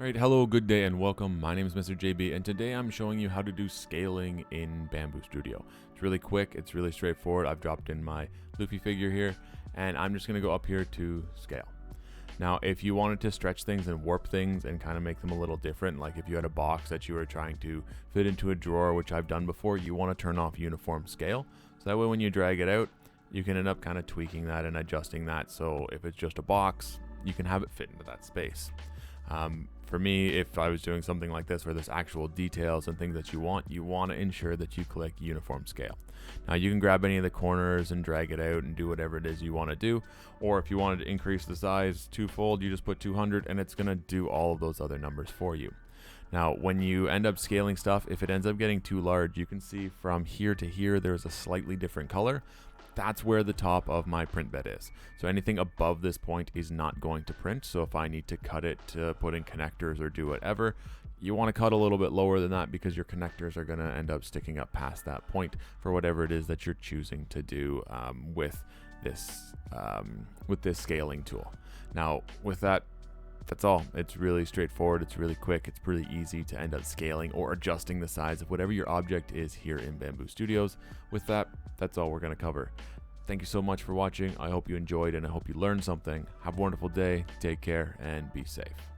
Alright, hello, good day, and welcome. My name is Mr. JB, and today I'm showing you how to do scaling in Bambu Studio. It's really quick, it's really straightforward. I've dropped in my Luffy figure here, and I'm just going to go up here to scale. Now, if you wanted to stretch things and warp things and kind of make them a little different, like if you had a box that you were trying to fit into a drawer, which I've done before, you want to turn off uniform scale. So that way when you drag it out, you can end up kind of tweaking that and adjusting that. So if it's just a box, you can have it fit into that space. For me, if I was doing something like this where there's actual details and things that you want to ensure that you click uniform scale. Now you can grab any of the corners and drag it out and do whatever it is you want to do, or if you wanted to increase the size twofold, you just put 200 and it's going to do all of those other numbers for you. Now when you end up scaling stuff, if it ends up getting too large, you can see from here to here there's a slightly different color. That's where the top of my print bed is. So anything above this point is not going to print. So if I need to cut it to put in connectors or do whatever, you want to cut a little bit lower than that because your connectors are going to end up sticking up past that point for whatever it is that you're choosing to do with this scaling tool. Now with that, that's all. It's really straightforward. It's really quick. It's pretty easy to end up scaling or adjusting the size of whatever your object is here in Bambu Studios. With that, that's all we're going to cover. Thank you so much for watching. I hope you enjoyed and I hope you learned something. Have a wonderful day. Take care and be safe.